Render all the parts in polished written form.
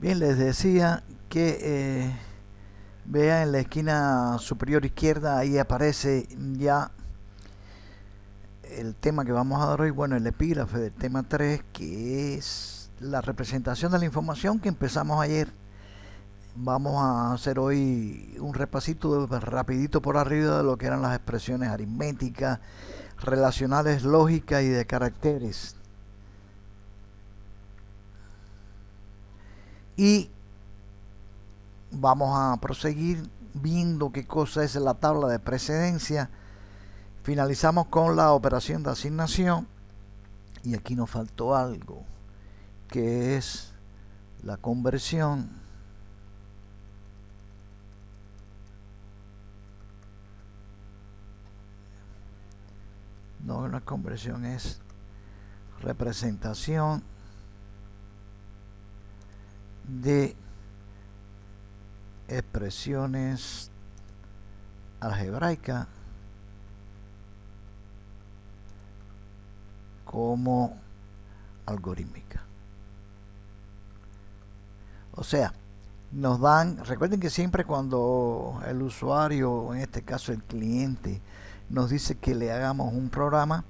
Bien, les decía que vean en la esquina superior izquierda, ahí aparece ya el tema que vamos a dar hoy, bueno, el epígrafe del tema 3, que es la representación de la información que empezamos ayer. Vamos a hacer hoy un repasito rapidito por arriba de lo que eran las expresiones aritméticas, relacionales, lógicas y de caracteres. Y vamos a proseguir viendo qué cosa es la tabla de precedencia. Finalizamos con la operación de asignación y aquí nos faltó algo, que es la conversión no es conversión, es representación de expresiones algebraicas como algorítmica. O sea, nos dan, recuerden que siempre cuando el usuario, en este caso el cliente, nos dice que le hagamos un programa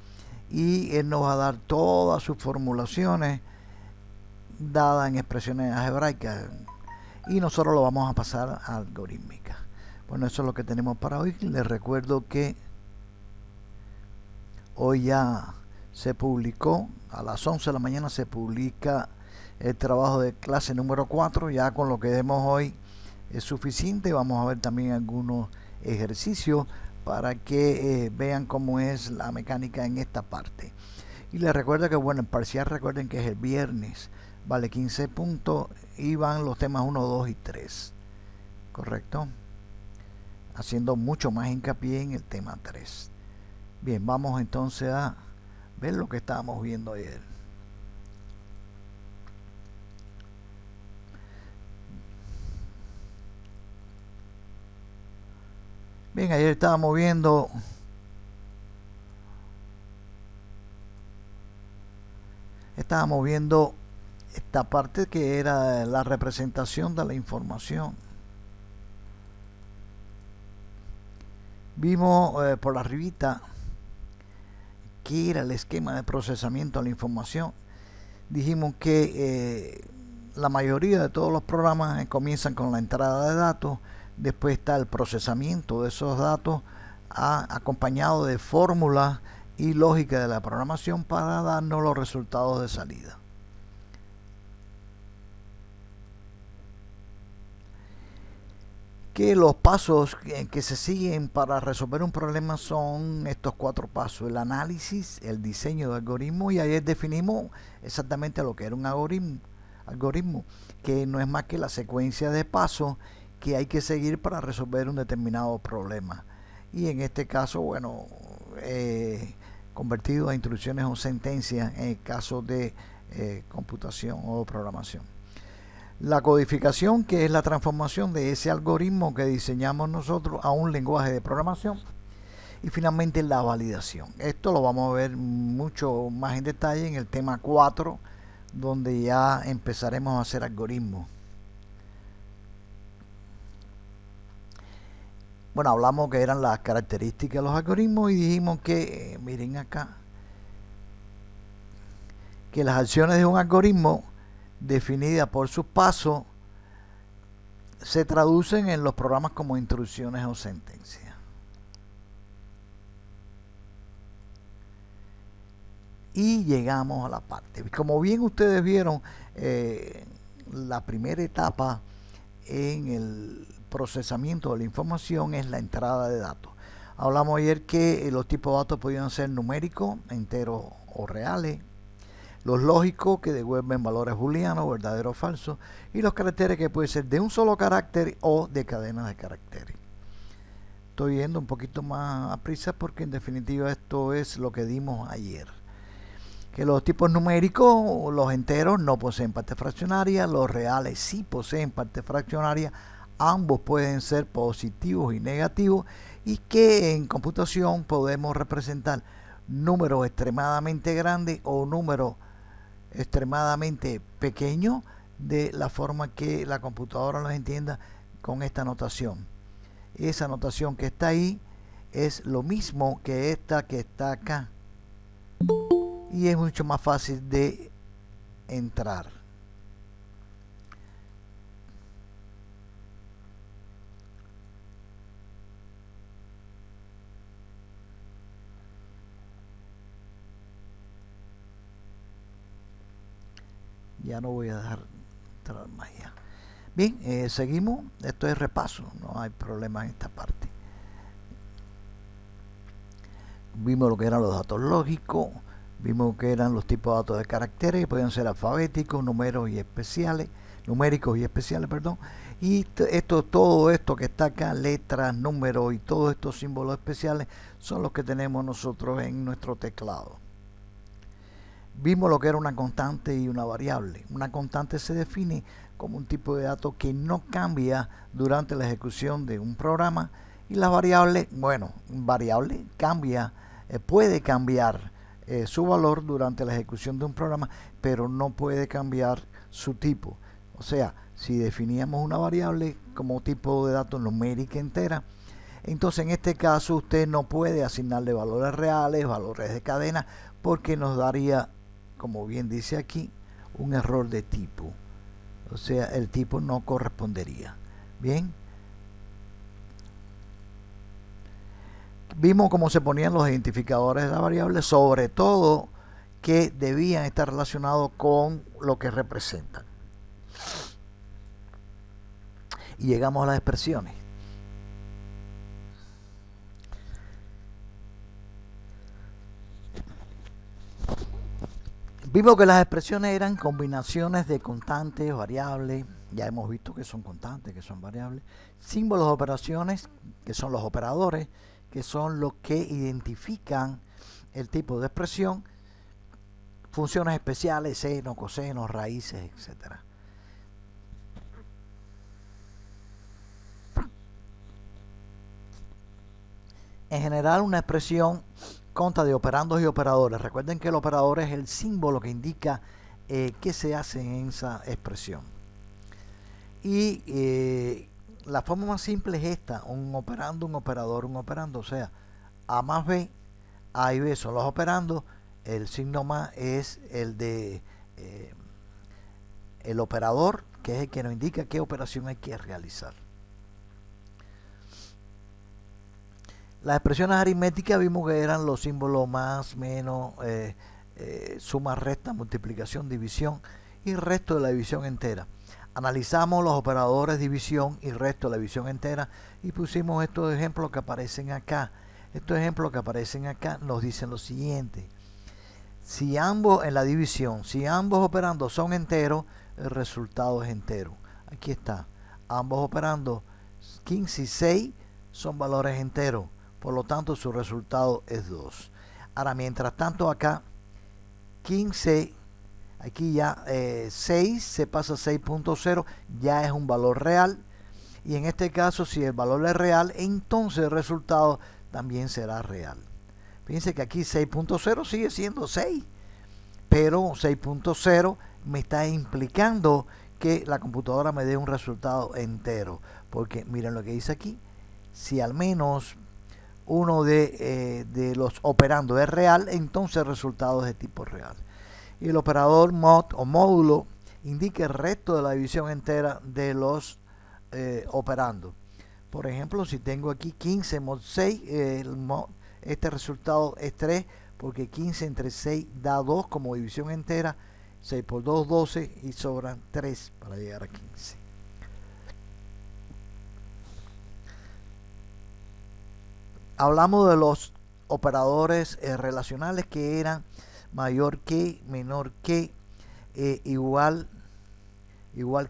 y él nos va a dar todas sus formulaciones dadas en expresiones algebraicas y nosotros lo vamos a pasar a algorítmica. Bueno, eso es lo que tenemos para hoy. Les recuerdo que hoy ya se publicó, a las 11 de la mañana se publica el trabajo de clase número 4. Ya con lo que vemos hoy es suficiente. Vamos a ver también algunos ejercicios para que vean cómo es la mecánica en esta parte. Y les recuerdo que, bueno, el parcial, recuerden que es el viernes, vale 15 puntos y van los temas 1, 2 y 3, correcto, haciendo mucho más hincapié en el tema 3. Bien, vamos entonces a ver lo que estábamos viendo ayer. Bien, ayer estábamos viendo esta parte que era la representación de la información. Vimos por la arribita que era el esquema de procesamiento de la información. Dijimos que la mayoría de todos los programas comienzan con la entrada de datos, después está el procesamiento de esos datos acompañado de fórmulas y lógica de la programación para darnos los resultados de salida. Que los pasos que se siguen para resolver un problema son estos 4 pasos: el análisis, el diseño de algoritmo, y ayer definimos exactamente lo que era un algoritmo, que no es más que la secuencia de pasos que hay que seguir para resolver un determinado problema. Y en este caso, bueno, convertido a instrucciones o sentencias en el caso de computación o programación. La codificación, que es la transformación de ese algoritmo que diseñamos nosotros a un lenguaje de programación. Y finalmente la validación. Esto lo vamos a ver mucho más en detalle en el tema 4, donde ya empezaremos a hacer algoritmos. Bueno, hablamos que eran las características de los algoritmos y dijimos que, miren acá, que las acciones de un algoritmo definida por sus pasos se traducen en los programas como instrucciones o sentencias. Y llegamos a la parte, como bien ustedes vieron, la primera etapa en el procesamiento de la información es la entrada de datos. Hablamos ayer que los tipos de datos podían ser numéricos, enteros o reales, los lógicos, que devuelven valores booleanos, verdadero o falso, y los caracteres, que pueden ser de un solo carácter o de cadenas de caracteres. Estoy yendo un poquito más a prisa porque en definitiva esto es lo que dimos ayer. Que los tipos numéricos, los enteros, no poseen parte fraccionaria, los reales sí poseen parte fraccionaria, ambos pueden ser positivos y negativos, y que en computación podemos representar números extremadamente grandes o números extremadamente pequeños de la forma que la computadora los entienda con esta notación. Esa notación que está ahí es lo mismo que esta que está acá, y es mucho más fácil de entrar. Ya no voy a dejar entrar más allá. Bien, seguimos. Esto es repaso, no hay problema en esta parte. Vimos lo que eran los datos lógicos, vimos que eran los tipos de datos de caracteres, que podían ser alfabéticos, numéricos y especiales, perdón. Y todo esto que está acá, letras, números y todos estos símbolos especiales, son los que tenemos nosotros en nuestro teclado. Vimos lo que era una constante y una variable. Una constante se define como un tipo de dato que no cambia durante la ejecución de un programa, y la variable, variable cambia, puede cambiar su valor durante la ejecución de un programa, pero no puede cambiar su tipo. O sea, si definíamos una variable como tipo de dato numérica entera, entonces en este caso usted no puede asignarle valores reales, valores de cadena, porque nos daría, como bien dice aquí, un error de tipo. O sea, el tipo no correspondería. Bien. Vimos cómo se ponían los identificadores de la variable, sobre todo que debían estar relacionados con lo que representan. Y llegamos a las expresiones. Vimos que las expresiones eran combinaciones de constantes, variables, ya hemos visto que son constantes, que son variables, símbolos de operaciones, que son los operadores, que son los que identifican el tipo de expresión, funciones especiales, seno, coseno, raíces, etc. En general, una expresión consta de operandos y operadores. Recuerden que el operador es el símbolo que indica qué se hace en esa expresión. Y la forma más simple es esta: un operando, un operador, un operando. O sea, A más B, A y B son los operandos, el signo más es el de el operador, que es el que nos indica qué operación hay que realizar. Las expresiones aritméticas vimos que eran los símbolos más, menos, suma, resta, multiplicación, división y resto de la división entera. Analizamos los operadores división y resto de la división entera y pusimos estos ejemplos que aparecen acá. Estos ejemplos que aparecen acá nos dicen lo siguiente: si ambos en la división, si ambos operandos son enteros, el resultado es entero. Aquí está, ambos operandos 15 y 6 son valores enteros, por lo tanto su resultado es 2. Ahora, mientras tanto acá 15, aquí ya 6 se pasa a 6.0, ya es un valor real, y en este caso si el valor es real, entonces el resultado también será real. Fíjense que aquí 6.0 sigue siendo 6, pero 6.0 me está implicando que la computadora me dé un resultado entero, porque miren lo que dice aquí: si al menos uno de los operandos es real, entonces el resultado es de tipo real. Y el operador mod o módulo indica el resto de la división entera de los operandos. Por ejemplo, si tengo aquí 15 mod 6, este resultado es 3, porque 15 entre 6 da 2 como división entera. 6 por 2, 12, y sobran 3 para llegar a 15. Hablamos de los operadores relacionales, que eran mayor que, menor que, igual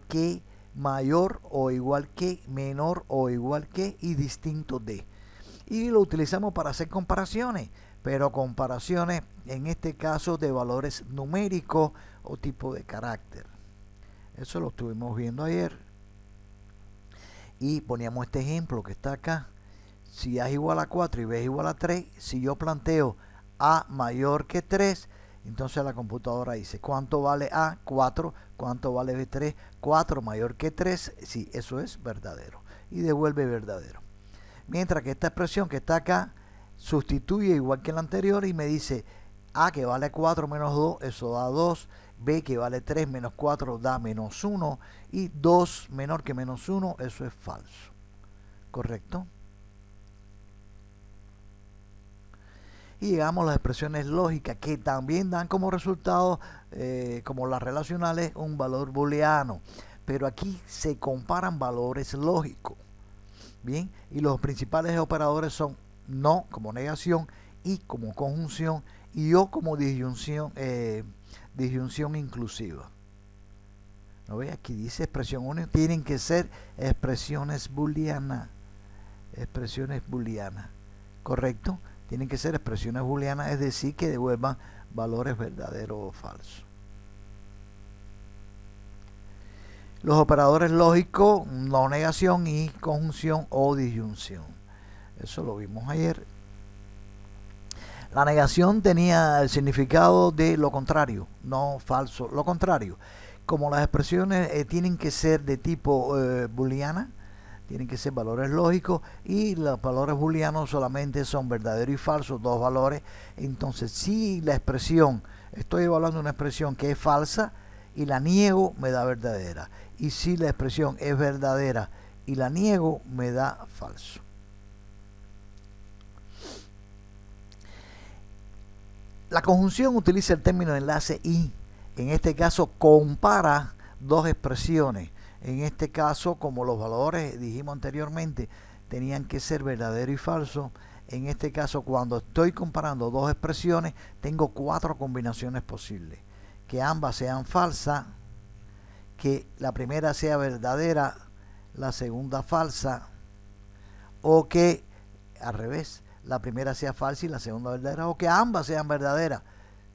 que, mayor o igual que, menor o igual que y distinto de. Y lo utilizamos para hacer comparaciones, pero comparaciones en este caso de valores numéricos o tipo de carácter. Eso lo estuvimos viendo ayer y poníamos este ejemplo que está acá. Si A es igual a 4 y B es igual a 3, si yo planteo A mayor que 3, Entonces la computadora dice, ¿cuánto vale A? 4. ¿Cuánto vale B? 3. 4 mayor que 3. Sí, eso es verdadero. Y devuelve verdadero. Mientras que esta expresión que está acá sustituye igual que la anterior y me dice A que vale 4 menos 2, eso da 2. B que vale 3 menos 4 da menos 1. Y 2 menor que menos 1, eso es falso. ¿Correcto? Y llegamos a las expresiones lógicas que también dan como resultado, como las relacionales, un valor booleano. Pero aquí se comparan valores lógicos. Bien, y los principales operadores son no como negación, y como conjunción, y o como disyunción inclusiva. ¿No ve? Aquí dice expresión única, tienen que ser expresiones booleanas. Expresiones booleanas. ¿Correcto? Tienen que ser expresiones booleanas, es decir, que devuelvan valores verdaderos o falsos. Los operadores lógicos, no negación y conjunción o disyunción. Eso lo vimos ayer. La negación tenía el significado de lo contrario, no falso, lo contrario. Como las expresiones tienen que ser de tipo booleana, tienen que ser valores lógicos, y los valores booleanos solamente son verdadero y falso, dos valores. Entonces, si la expresión, estoy evaluando una expresión que es falsa y la niego, me da verdadera. Y si la expresión es verdadera y la niego, me da falso. La conjunción utiliza el término enlace y, en este caso, compara dos expresiones. En este caso, como los valores, dijimos anteriormente, tenían que ser verdadero y falso, en este caso, cuando estoy comparando dos expresiones, tengo 4 combinaciones posibles. Que ambas sean falsas, que la primera sea verdadera, la segunda falsa, o que, al revés, la primera sea falsa y la segunda verdadera, o que ambas sean verdaderas,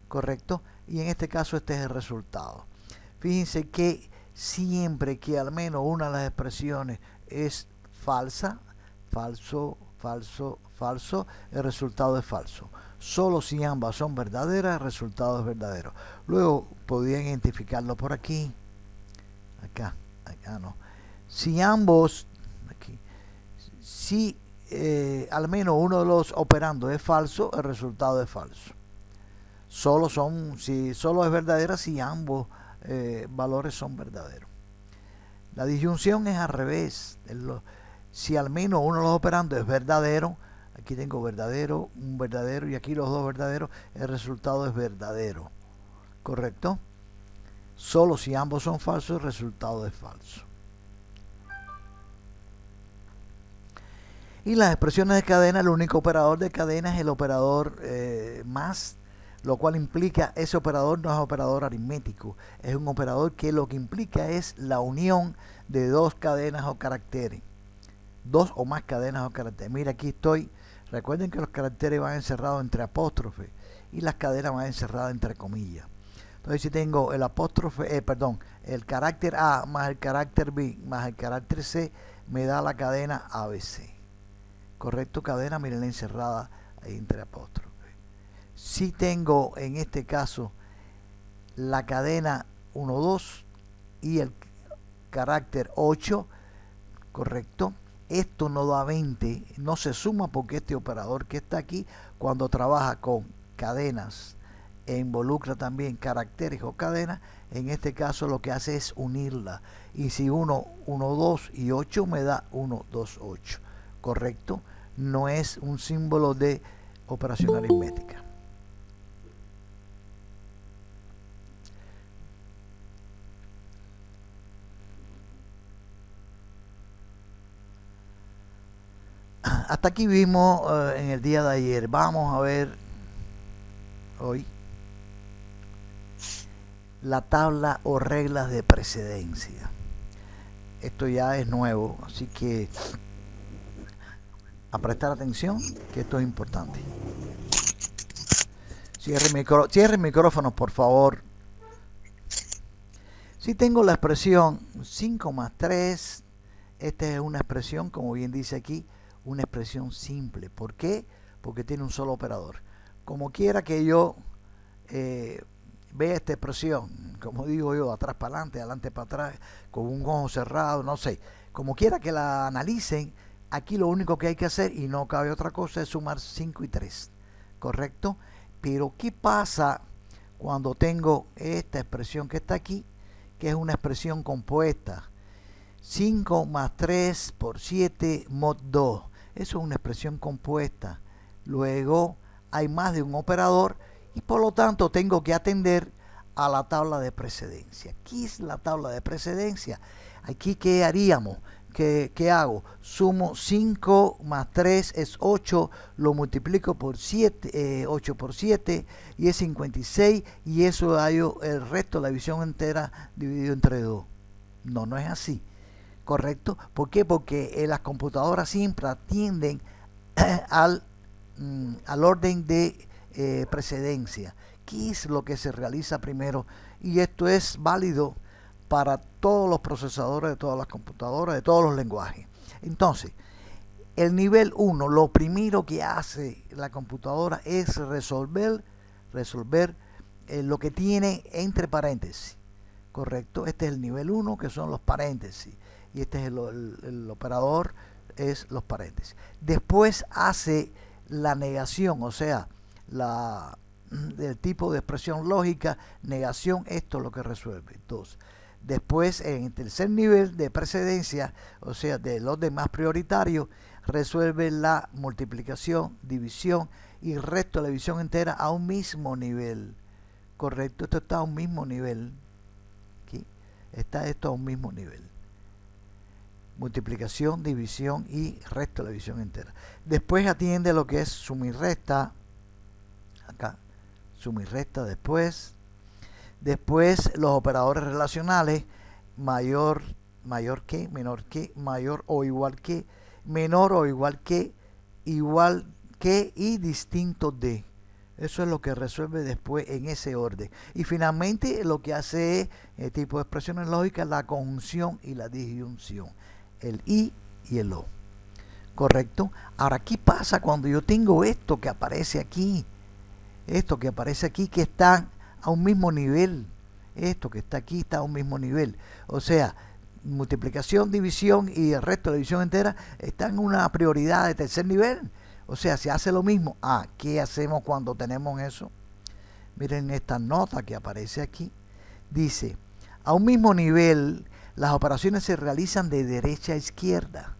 ¿correcto? Y en este caso este es el resultado. Fíjense que siempre que al menos una de las expresiones es falsa, falso, falso, falso, el resultado es falso. Solo si ambas son verdaderas, el resultado es verdadero. Luego podrían identificarlo por aquí, acá no. Si ambos, aquí, si al menos uno de los operandos es falso, el resultado es falso. Solo es verdadera si ambos valores son verdaderos. La disyunción es al revés. Si al menos uno de los operandos es verdadero, aquí tengo verdadero, un verdadero y aquí los dos verdaderos, el resultado es verdadero. ¿Correcto? Solo si ambos son falsos, el resultado es falso. Y las expresiones de cadena, el único operador de cadena es el operador más, lo cual implica, ese operador no es operador aritmético, es un operador que lo que implica es la unión de dos cadenas o caracteres, dos o más cadenas o caracteres. Mira, aquí estoy, recuerden que los caracteres van encerrados entre apóstrofes y las cadenas van encerradas entre comillas. Entonces, si tengo el apóstrofe, el carácter A más el carácter B más el carácter C, me da la cadena ABC. ¿Correcto? Cadena, miren, encerrada ahí entre apóstrofes. Si tengo en este caso la cadena 1, 2 y el carácter 8, ¿correcto? Esto no da 20, no se suma porque este operador que está aquí, cuando trabaja con cadenas e involucra también caracteres o cadenas, en este caso lo que hace es unirla. Y si 1, 1, 2 y 8 me da 1, 2, 8. ¿Correcto? No es un símbolo de operación aritmética. Hasta aquí vimos en el día de ayer. Vamos a ver hoy la tabla o reglas de precedencia. Esto ya es nuevo, así que a prestar atención, que esto es importante. Cierre el micrófono, por favor. Si tengo la expresión 5 más 3, esta es una expresión, como bien dice aquí, una expresión simple. ¿Por qué? Porque tiene un solo operador. Como quiera que yo ve esta expresión, como digo yo, atrás para adelante para atrás, con un ojo cerrado, no sé, como quiera que la analicen, aquí lo único que hay que hacer, y no cabe otra cosa, es sumar 5 y 3, ¿correcto? Pero ¿qué pasa cuando tengo esta expresión que está aquí, que es una expresión compuesta? 5 más 3 por 7 mod 2. Eso es una expresión compuesta. Luego hay más de un operador y por lo tanto tengo que atender a la tabla de precedencia. ¿Qué es la tabla de precedencia? Aquí, ¿qué haríamos? ¿Qué hago? Sumo 5 más 3 es 8, lo multiplico por 7, 8 por 7 y es 56, y eso hallo el resto de la división entera dividido entre 2. No, no es así. ¿Correcto? ¿Por qué? Porque las computadoras siempre atienden al orden de precedencia. ¿Qué es lo que se realiza primero? Y esto es válido para todos los procesadores de todas las computadoras, de todos los lenguajes. Entonces, el nivel 1, lo primero que hace la computadora es resolver lo que tiene entre paréntesis. ¿Correcto? Este es el nivel 1, que son los paréntesis. Y este es el operador, es los paréntesis. Después hace la negación, o sea, del tipo de expresión lógica, negación, esto es lo que resuelve. 2. Después, en el tercer nivel de precedencia, o sea, del orden más prioritario, resuelve la multiplicación, división y resto de la división entera a un mismo nivel. ¿Correcto? Esto está a un mismo nivel. Aquí está esto a un mismo nivel. Multiplicación, división y resto de la división entera. Después atiende lo que es suma y resta. Acá, suma y resta después. Después los operadores relacionales, mayor que, menor que, mayor o igual que, menor o igual que y distinto de. Eso es lo que resuelve después en ese orden. Y finalmente lo que hace es el tipo de expresiones lógicas, la conjunción y la disyunción. El y el o. ¿Correcto? Ahora, ¿qué pasa cuando yo tengo esto que aparece aquí? Esto que aparece aquí, que está a un mismo nivel. Esto que está aquí está a un mismo nivel. O sea, multiplicación, división y el resto de la división entera están en una prioridad de tercer nivel. O sea, se hace lo mismo. ¿Qué hacemos cuando tenemos eso? Miren esta nota que aparece aquí. Dice, a un mismo nivel, las operaciones se realizan de derecha a izquierda.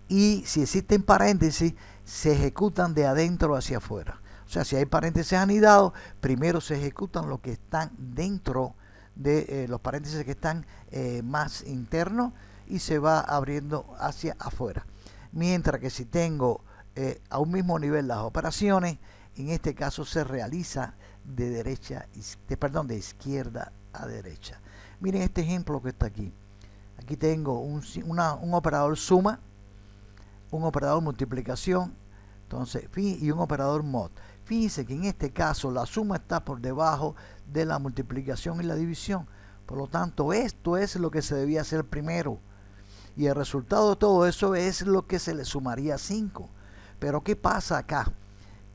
Y si existen paréntesis, se ejecutan de adentro hacia afuera. O sea, si hay paréntesis anidados, primero se ejecutan los que están dentro de los paréntesis que están más internos y se va abriendo hacia afuera. Mientras que si tengo a un mismo nivel las operaciones, en este caso se realiza de izquierda a derecha. Miren este ejemplo que está aquí. Aquí tengo un operador suma, un operador multiplicación, entonces, y un operador mod. Fíjense que en este caso la suma está por debajo de la multiplicación y la división. Por lo tanto, esto es lo que se debía hacer primero. Y el resultado de todo eso es lo que se le sumaría a 5. Pero ¿qué pasa acá?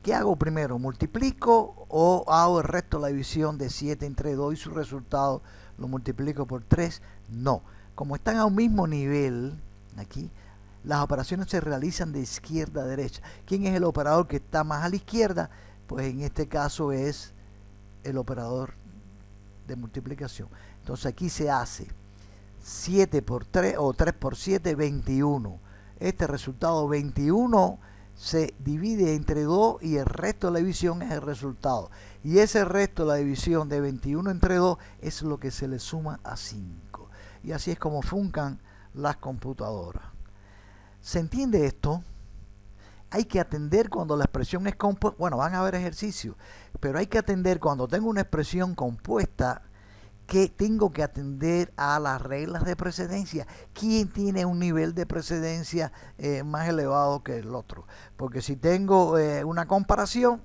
¿Qué hago primero? ¿Multiplico o hago el resto de la división de 7 entre 2 y su resultado lo multiplico por 3? No. Como están a un mismo nivel, aquí, las operaciones se realizan de izquierda a derecha. ¿Quién es el operador que está más a la izquierda? Pues en este caso es el operador de multiplicación. Entonces aquí se hace 7 por 3 o 3 por 7, 21. Este resultado 21 se divide entre 2 y el resto de la división es el resultado. Y ese resto de la división de 21 entre 2 es lo que se le suma a 5. Y así es como funcan las computadoras. ¿Se entiende esto? Hay que atender cuando la expresión es compuesta. Bueno, van a haber ejercicios, pero hay que atender cuando tengo una expresión compuesta, que tengo que atender a las reglas de precedencia. ¿Quién tiene un nivel de precedencia más elevado que el otro? Porque si tengo una comparación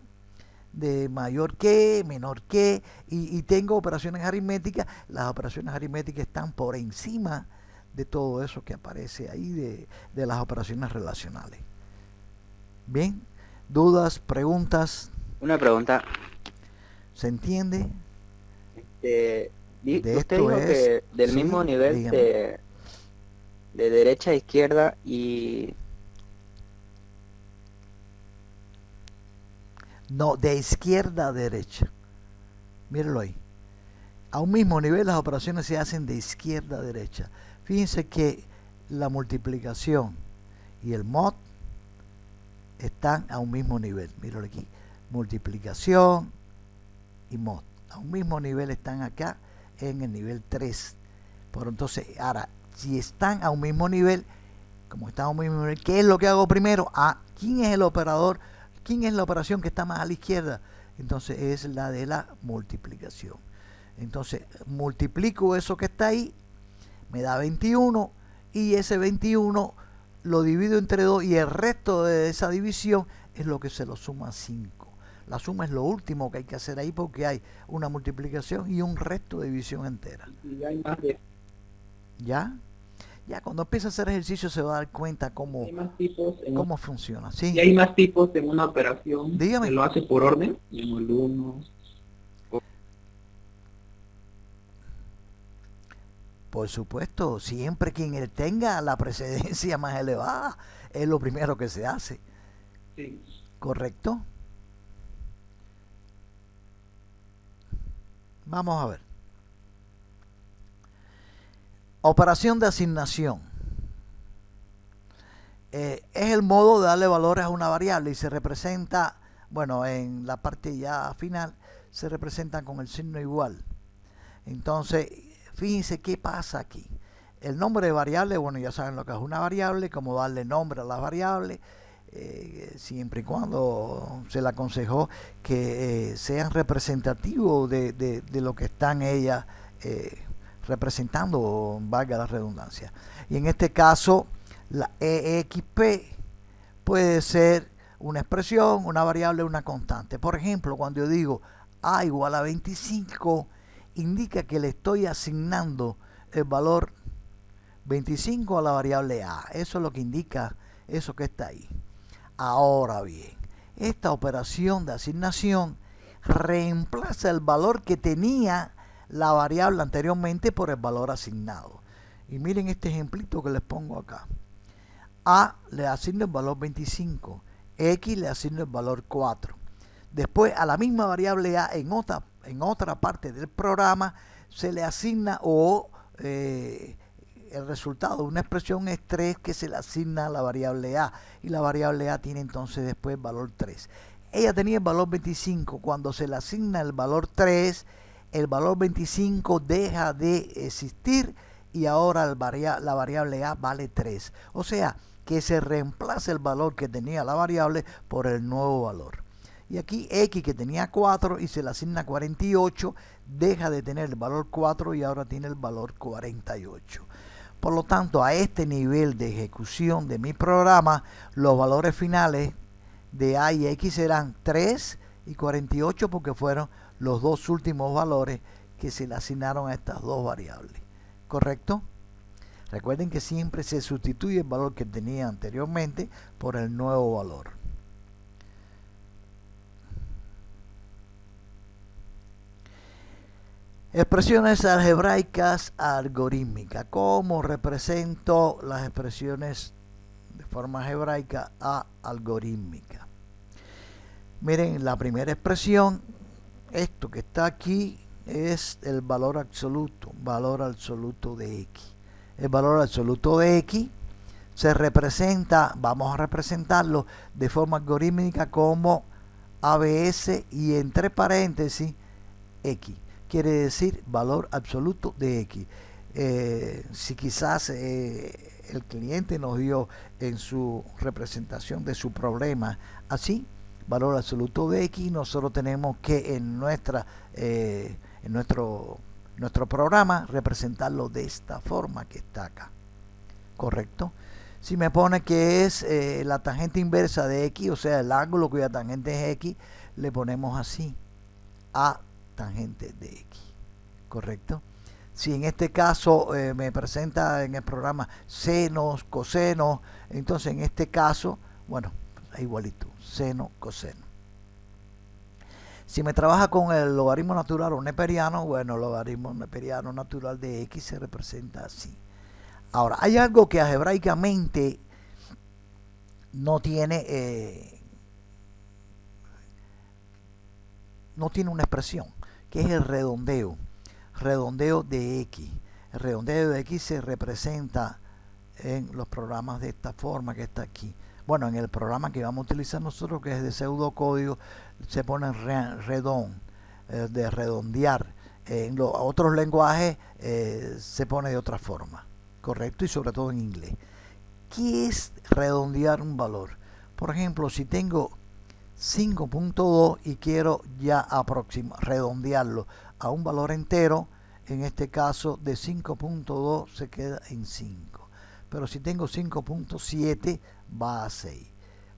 de mayor que, menor que, y tengo operaciones aritméticas, las operaciones aritméticas están por encima de todo eso que aparece ahí de las operaciones relacionales. Bien, dudas, preguntas. Una pregunta. ¿Se entiende? Eh, De Usted esto dijo es, que del mismo sí, nivel dígame. de derecha a izquierda y No, de izquierda a derecha. Míralo ahí. A un mismo nivel las operaciones se hacen de izquierda a derecha. Fíjense que la multiplicación y el mod están a un mismo nivel. Míralo aquí. Multiplicación y mod. A un mismo nivel están acá en el nivel 3. Pero entonces, ahora, si están a un mismo nivel, como están a un mismo nivel, ¿qué es lo que hago primero? ¿Quién es el operador? ¿Quién es la operación que está más a la izquierda? Entonces es la de la multiplicación. Entonces multiplico eso que está ahí, me da 21 y ese 21 lo divido entre 2 y el resto de esa división es lo que se lo suma a 5. La suma es lo último que hay que hacer ahí porque hay una multiplicación y un resto de división entera. si hay más de ¿Ya? Ya cuando empieza a hacer ejercicio se va a dar cuenta si hay cómo, más tipos cómo funciona. si Sí, hay más tipos en una operación, se dígame. lo hace por orden, como el uno. Por supuesto, siempre quien él tenga la precedencia más elevada es lo primero que se hace. Sí. ¿Correcto? Vamos a ver. Operación de asignación. Es el modo de darle valores a una variable y se representa, bueno, en la parte ya final, se representa con el signo igual. Entonces, fíjense qué pasa aquí. El nombre de variable, bueno, ya saben lo que es una variable, cómo darle nombre a la variable, siempre y cuando se le aconsejó que sean representativos de lo que están ellas representando, valga la redundancia. Y en este caso, la EXP puede ser una expresión, una variable, una constante. Por ejemplo, cuando yo digo A igual a 25, indica que le estoy asignando el valor 25 a la variable A. Eso es lo que indica eso que está ahí. Ahora bien, esta operación de asignación reemplaza el valor que tenía la variable anteriormente por el valor asignado. Y miren este ejemplito que les pongo acá. A le asigno el valor 25, X le asigno el valor 4. Después a la misma variable A en otra parte del programa se le asigna el resultado de una expresión es 3 que se le asigna a la variable A y la variable A tiene entonces después valor 3. Ella tenía el valor 25, cuando se le asigna el valor 3, el valor 25 deja de existir y ahora la variable A vale 3. O sea, que se reemplaza el valor que tenía la variable por el nuevo valor. Y aquí X que tenía 4 y se le asigna 48, deja de tener el valor 4 y ahora tiene el valor 48. Por lo tanto, a este nivel de ejecución de mi programa, los valores finales de A y X serán 3 y 48 porque fueron los dos últimos valores que se le asignaron a estas dos variables. ¿Correcto? Recuerden que siempre se sustituye el valor que tenía anteriormente por el nuevo valor. Expresiones algebraicas algorítmicas. ¿Cómo represento las expresiones de forma algebraica a algorítmica? Miren, la primera expresión, esto que está aquí, es el valor absoluto de X. El valor absoluto de X se representa, vamos a representarlo de forma algorítmica como ABS y entre paréntesis X. Quiere decir valor absoluto de X. Si quizás el cliente nos dio en su representación de su problema así, valor absoluto de X, nosotros tenemos que en nuestro programa representarlo de esta forma que está acá. ¿Correcto? Si me pone que es la tangente inversa de X, o sea, el ángulo cuya tangente es X, le ponemos así, A tangente de X. ¿Correcto? Si en este caso me presenta en el programa senos, cosenos, entonces en este caso, bueno, igualito, seno, coseno. Si me trabaja con el logaritmo natural o neperiano, bueno, el logaritmo neperiano natural de x se representa así. Ahora, hay algo que algebraicamente no tiene una expresión, que es el redondeo de x. El redondeo de x se representa en los programas de esta forma que está aquí. Bueno, en el programa que vamos a utilizar nosotros, que es de pseudocódigo, se pone de redondear. En los otros lenguajes se pone de otra forma, correcto, y sobre todo en inglés. ¿Qué es redondear un valor? Por ejemplo, si tengo 5.2 y quiero ya redondearlo a un valor entero, en este caso de 5.2 se queda en 5. Pero si tengo 5.7 va a 6.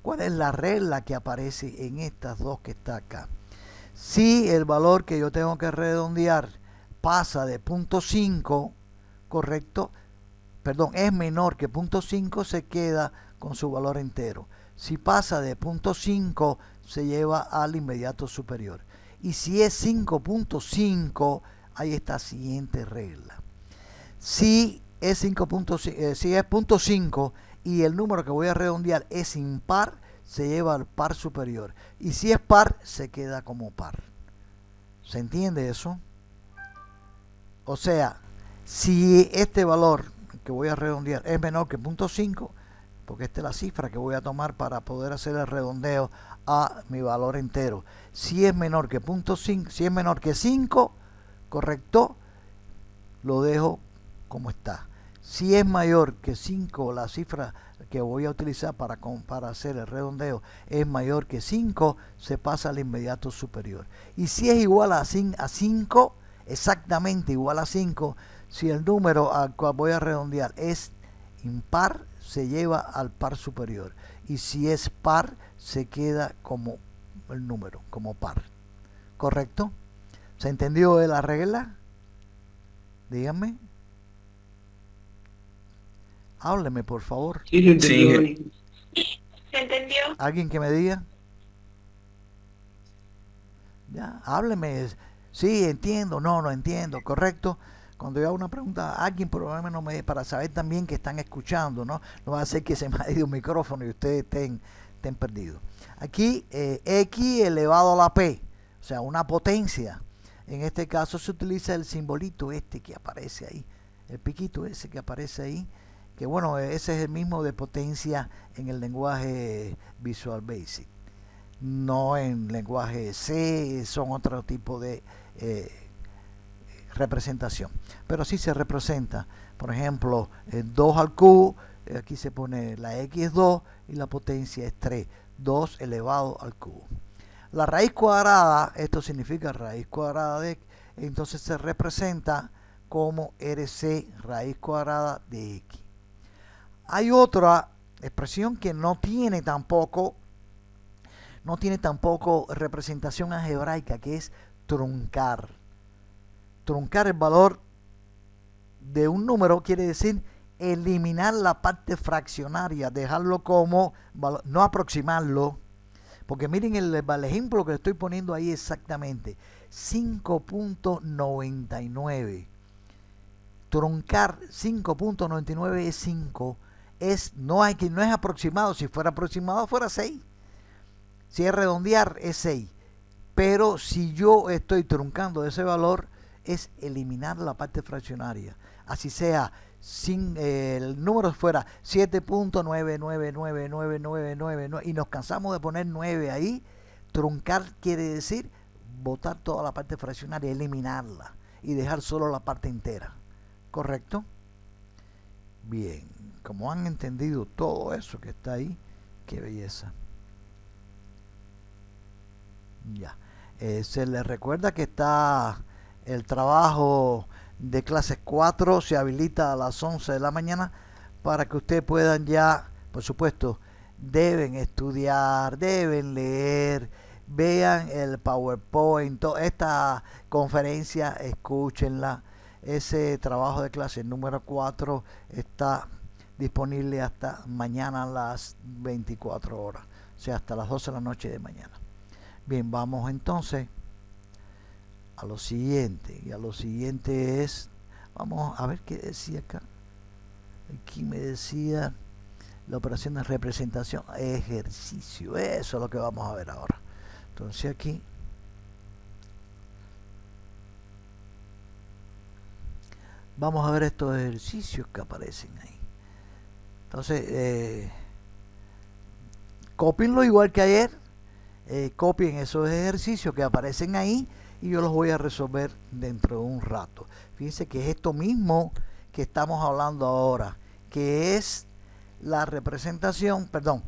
¿Cuál es la regla que aparece en estas dos que está acá? Si el valor que yo tengo que redondear pasa de 0.5, correcto, perdón, es menor que 0.5, se queda con su valor entero. Si pasa de 0.5, se lleva al inmediato superior. Y si es 5.5, ahí está la siguiente regla. Si es 0.5 y el número que voy a redondear es impar, se lleva al par superior. Y si es par, se queda como par. ¿Se entiende eso? O sea, si este valor que voy a redondear es menor que 0.5, porque esta es la cifra que voy a tomar para poder hacer el redondeo a mi valor entero. Si es menor que 0.5, si es menor que 5, correcto, lo dejo como está. Si es mayor que 5, la cifra que voy a utilizar para hacer el redondeo es mayor que 5, se pasa al inmediato superior. Y si es igual a 5, exactamente igual a 5, si el número al cual voy a redondear es impar, se lleva al par superior. Y si es par, se queda como el número, como par. ¿Correcto? ¿Se entendió la regla? Díganme. Hábleme, por favor. Sí, se entendió. Sí. ¿Se entendió? ¿Alguien que me diga? Ya, hábleme. Sí, entiendo. No entiendo. ¿Correcto? Cuando yo hago una pregunta a alguien, probablemente no me para saber también que están escuchando, ¿no? No va a ser que se me haya ido un micrófono y ustedes estén perdidos. Aquí, X elevado a la P, o sea, una potencia. En este caso se utiliza el simbolito este que aparece ahí, el piquito ese que aparece ahí, que bueno, ese es el mismo de potencia en el lenguaje Visual Basic. No en lenguaje C, son otro tipo de representación, pero sí se representa, por ejemplo, 2 al cubo, aquí se pone la x es 2 y la potencia es 3, 2 elevado al cubo. La raíz cuadrada, esto significa raíz cuadrada de x, entonces se representa como RC raíz cuadrada de x. Hay otra expresión que no tiene tampoco representación algebraica, que es truncar. Truncar el valor de un número quiere decir eliminar la parte fraccionaria, dejarlo como valor, no aproximarlo, porque miren el ejemplo que estoy poniendo ahí exactamente, 5.99. Truncar 5.99 es 5, no es aproximado. Si fuera aproximado fuera 6, si es redondear es 6, pero si yo estoy truncando ese valor, es eliminar la parte fraccionaria. Así sea, el número fuera 7.999999 y nos cansamos de poner 9 ahí, truncar quiere decir botar toda la parte fraccionaria, eliminarla y dejar solo la parte entera. ¿Correcto? Bien, como han entendido todo eso que está ahí, qué belleza. Ya, se les recuerda que está el trabajo de clases 4, se habilita a las 11 de la mañana para que ustedes puedan ya, por supuesto, deben estudiar, deben leer, vean el PowerPoint, esta conferencia, escúchenla. Ese trabajo de clase número 4 está disponible hasta mañana a las 24 horas, o sea, hasta las 12 de la noche de mañana. Bien, vamos entonces a lo siguiente. Y a lo siguiente es, vamos a ver qué decía acá. Aquí me decía la operación de representación, ejercicio. Eso es lo que vamos a ver ahora. Entonces aquí vamos a ver estos ejercicios que aparecen ahí. Entonces, cópienlo igual que ayer. Copien esos ejercicios que aparecen ahí y yo los voy a resolver dentro de un rato. Fíjense que es esto mismo que estamos hablando ahora, que es la representación, perdón,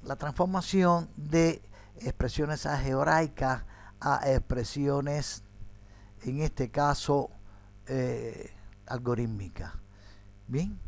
la transformación de expresiones algebraicas a expresiones, en este caso, algorítmicas. Bien.